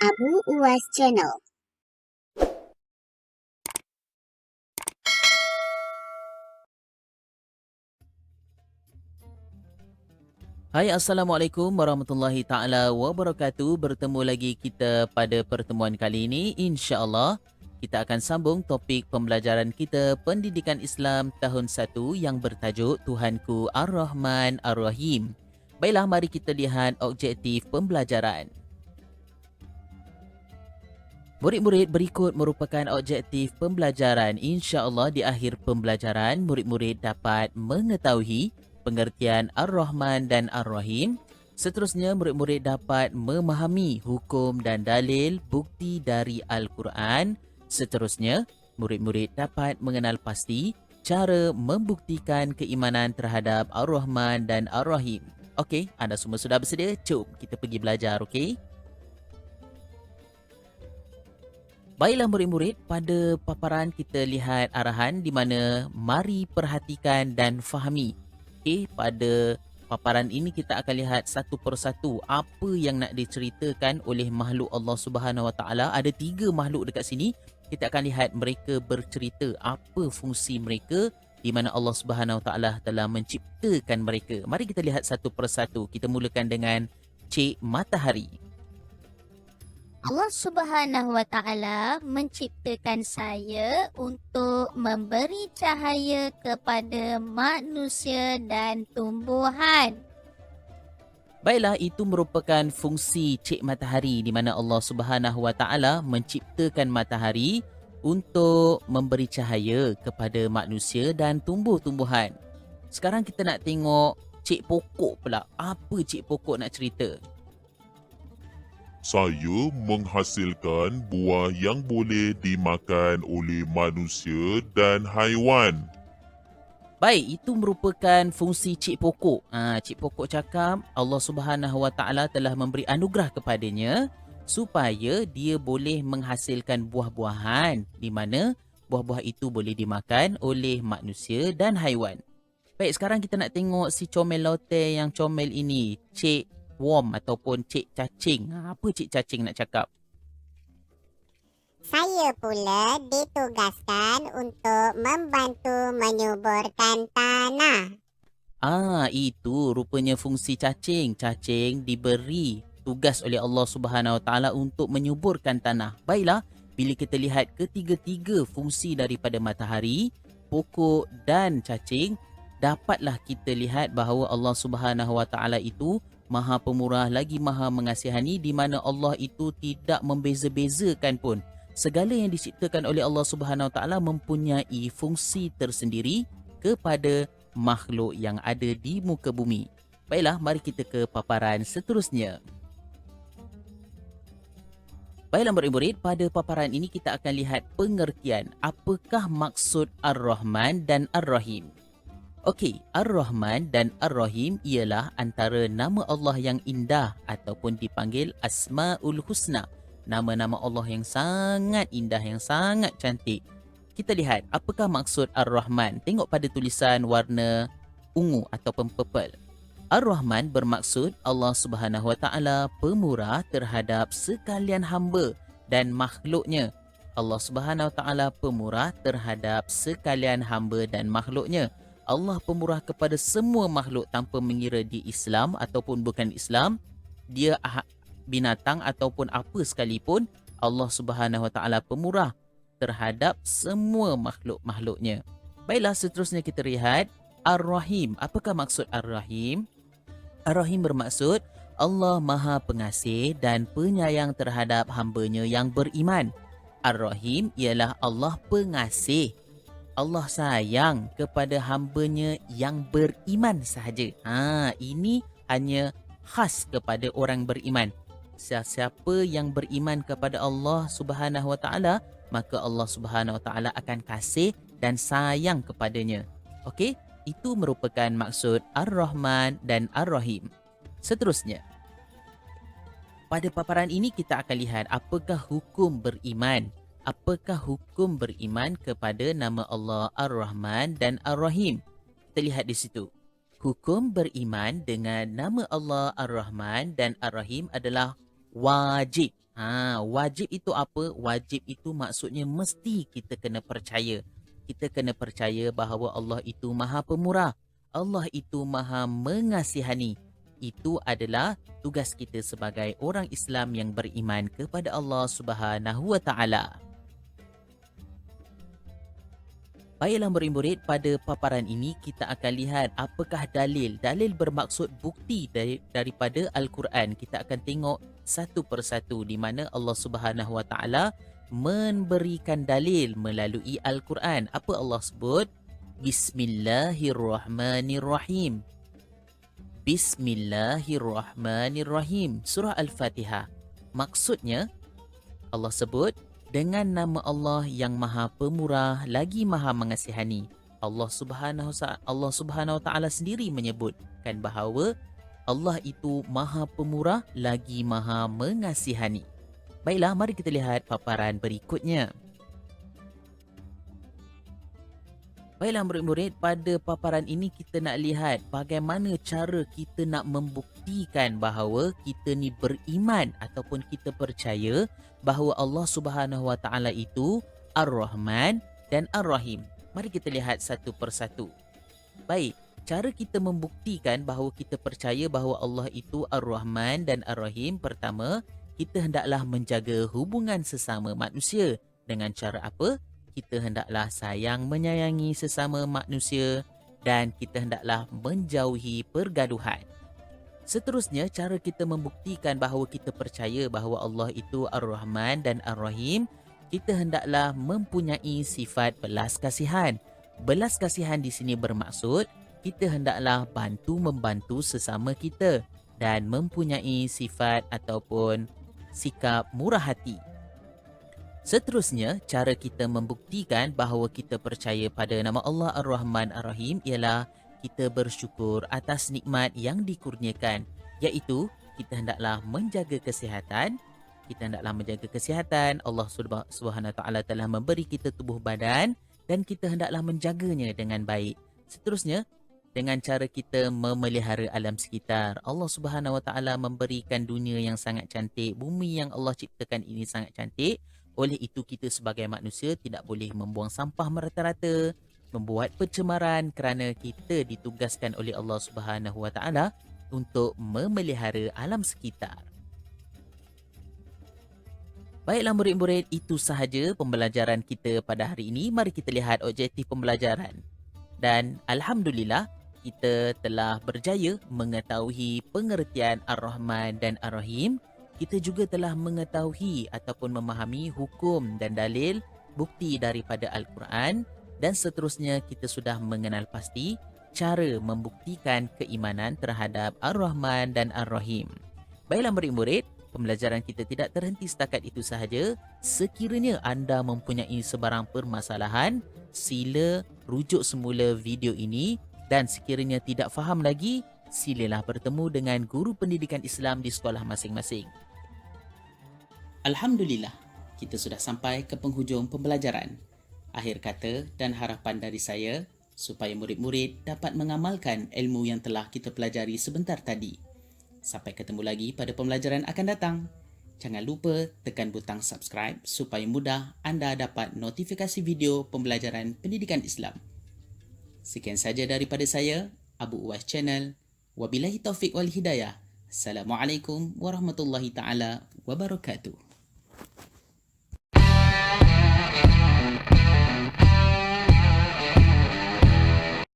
Abu Uwas Channel. Hai, Assalamualaikum warahmatullahi taala wabarakatuh. Bertemu lagi kita pada pertemuan kali ini. InsyaAllah kita akan sambung topik pembelajaran kita Pendidikan Islam tahun 1 yang bertajuk Tuhanku Ar-Rahman Ar-Rahim. Baiklah, mari kita lihat objektif pembelajaran. Murid-murid, berikut merupakan objektif pembelajaran. InsyaAllah di akhir pembelajaran, murid-murid dapat mengetahui pengertian Ar-Rahman dan Ar-Rahim. Seterusnya, murid-murid dapat memahami hukum dan dalil bukti dari Al-Quran. Seterusnya, murid-murid dapat mengenal pasti cara membuktikan keimanan terhadap Ar-Rahman dan Ar-Rahim. Okey, anda semua sudah bersedia? Jom kita pergi belajar, okey? Baiklah murid-murid, pada paparan kita lihat arahan di mana mari perhatikan dan fahami. Okey, pada paparan ini kita akan lihat satu persatu apa yang nak diceritakan oleh makhluk Allah Subhanahu Wa Taala. Ada 3 makhluk dekat sini. Kita akan lihat mereka bercerita apa fungsi mereka di mana Allah Subhanahu Wa Taala telah menciptakan mereka. Mari kita lihat satu persatu. Kita mulakan dengan Cik Matahari. Allah Subhanahu Wa Taala menciptakan saya untuk memberi cahaya kepada manusia dan tumbuhan. Baiklah, itu merupakan fungsi Cik Matahari di mana Allah Subhanahu Wa Taala menciptakan matahari untuk memberi cahaya kepada manusia dan tumbuh-tumbuhan. Sekarang kita nak tengok Cik Pokok pula. Apa Cik Pokok nak cerita? Saya menghasilkan buah yang boleh dimakan oleh manusia dan haiwan. Baik, itu merupakan fungsi Cik Pokok. Cik Pokok cakap Allah Subhanahu Wa Taala telah memberi anugerah kepadanya supaya dia boleh menghasilkan buah-buahan di mana buah-buah itu boleh dimakan oleh manusia dan haiwan. Baik, sekarang kita nak tengok si comel lote yang comel ini, Cik Worm ataupun Cik Cacing. Apa Cik Cacing nak cakap? Saya pula ditugaskan untuk membantu menyuburkan tanah. Itu rupanya fungsi cacing. Cacing diberi tugas oleh Allah Subhanahu Wa Taala untuk menyuburkan tanah. Baiklah, bila kita lihat ketiga-tiga fungsi daripada matahari, pokok dan cacing, dapatlah kita lihat bahawa Allah Subhanahu Wa Taala itu Maha Pemurah lagi Maha Mengasihani, di mana Allah itu tidak membeza-bezakan pun. Segala yang diciptakan oleh Allah Subhanahu Wa Taala mempunyai fungsi tersendiri kepada makhluk yang ada di muka bumi. Baiklah, mari kita ke paparan seterusnya. Baiklah murid-murid, pada paparan ini kita akan lihat pengertian apakah maksud Ar-Rahman dan Ar-Rahim. Okey, Ar-Rahman dan Ar-Rahim ialah antara nama Allah yang indah ataupun dipanggil Asmaul Husna. Nama-nama Allah yang sangat indah, yang sangat cantik. Kita lihat apakah maksud Ar-Rahman. Tengok pada tulisan warna ungu ataupun purple. Ar-Rahman bermaksud Allah Subhanahu Wa Taala pemurah terhadap sekalian hamba dan makhluknya. Allah Subhanahu Wa Taala pemurah terhadap sekalian hamba dan makhluknya. Allah pemurah kepada semua makhluk tanpa mengira di Islam ataupun bukan Islam. Dia binatang ataupun apa sekalipun, Allah Subhanahu Wa Taala pemurah terhadap semua makhluk-makhluknya. Baiklah, seterusnya kita lihat Ar-Rahim. Apakah maksud Ar-Rahim? Ar-Rahim bermaksud Allah Maha Pengasih dan Penyayang terhadap hamba-Nya yang beriman. Ar-Rahim ialah Allah Pengasih. Allah sayang kepada hamba-Nya yang beriman sahaja. Ini hanya khas kepada orang beriman. Siapa yang beriman kepada Allah Subhanahu Wa Taala, maka Allah Subhanahu Wa Taala akan kasih dan sayang kepadanya. Okey, itu merupakan maksud Ar-Rahman dan Ar-Rahim. Seterusnya, pada paparan ini kita akan lihat apakah hukum beriman. Apakah hukum beriman kepada nama Allah Ar-Rahman dan Ar-Rahim? Kita lihat di situ. Hukum beriman dengan nama Allah Ar-Rahman dan Ar-Rahim adalah wajib. Wajib itu apa? Wajib itu maksudnya mesti kita kena percaya. Kita kena percaya bahawa Allah itu Maha Pemurah. Allah itu Maha Mengasihani. Itu adalah tugas kita sebagai orang Islam yang beriman kepada Allah Subhanahu wa taala. Baiklah murid-murid, pada paparan ini kita akan lihat apakah dalil. Dalil bermaksud bukti daripada Al-Quran. Kita akan tengok satu persatu di mana Allah Subhanahu Wa Taala memberikan dalil melalui Al-Quran. Apa Allah sebut? Bismillahirrahmanirrahim. Bismillahirrahmanirrahim. Surah Al-Fatihah. Maksudnya Allah sebut dengan nama Allah yang Maha Pemurah lagi Maha Mengasihani. Allah Subhanahu Wa Taala sendiri menyebutkan bahawa Allah itu Maha Pemurah lagi Maha Mengasihani. Baiklah, mari kita lihat paparan berikutnya. Baiklah murid-murid, pada paparan ini kita nak lihat bagaimana cara kita nak membuktikan bahawa kita ni beriman ataupun kita percaya bahawa Allah Subhanahu Wa Taala itu Ar-Rahman dan Ar-Rahim. Mari kita lihat satu persatu. Baik, cara kita membuktikan bahawa kita percaya bahawa Allah itu Ar-Rahman dan Ar-Rahim, pertama, kita hendaklah menjaga hubungan sesama manusia. Dengan cara apa? Kita hendaklah sayang menyayangi sesama manusia dan kita hendaklah menjauhi pergaduhan. Seterusnya, cara kita membuktikan bahawa kita percaya bahawa Allah itu Ar-Rahman dan Ar-Rahim, kita hendaklah mempunyai sifat belas kasihan. Belas kasihan di sini bermaksud kita hendaklah bantu-membantu sesama kita dan mempunyai sifat ataupun sikap murah hati. Seterusnya, cara kita membuktikan bahawa kita percaya pada nama Allah Ar-Rahman Ar-Rahim ialah kita bersyukur atas nikmat yang dikurniakan, iaitu kita hendaklah menjaga kesihatan. Kita hendaklah menjaga kesihatan. Allah Subhanahu Wa Taala telah memberi kita tubuh badan dan kita hendaklah menjaganya dengan baik. Seterusnya, dengan cara kita memelihara alam sekitar. Allah Subhanahu Wa Taala memberikan dunia yang sangat cantik, bumi yang Allah ciptakan ini sangat cantik. Oleh itu kita sebagai manusia tidak boleh membuang sampah merata-rata, membuat pencemaran kerana kita ditugaskan oleh Allah Subhanahu Wa Taala untuk memelihara alam sekitar. Baiklah murid-murid, itu sahaja pembelajaran kita pada hari ini. Mari kita lihat objektif pembelajaran. Dan alhamdulillah kita telah berjaya mengetahui pengertian Ar-Rahman dan Ar-Rahim. Kita juga telah mengetahui ataupun memahami hukum dan dalil bukti daripada Al-Quran dan seterusnya kita sudah mengenal pasti cara membuktikan keimanan terhadap Ar-Rahman dan Ar-Rahim. Baiklah murid-murid, pembelajaran kita tidak terhenti setakat itu sahaja. Sekiranya anda mempunyai sebarang permasalahan, sila rujuk semula video ini dan sekiranya tidak faham lagi, silalah bertemu dengan guru pendidikan Islam di sekolah masing-masing. Alhamdulillah, kita sudah sampai ke penghujung pembelajaran. Akhir kata dan harapan dari saya supaya murid-murid dapat mengamalkan ilmu yang telah kita pelajari sebentar tadi. Sampai ketemu lagi pada pembelajaran akan datang. Jangan lupa tekan butang subscribe supaya mudah anda dapat notifikasi video pembelajaran pendidikan Islam. Sekian saja daripada saya, Abu Uwais Channel. Wabillahi taufiq wal hidayah. Assalamualaikum warahmatullahi taala wabarakatuh.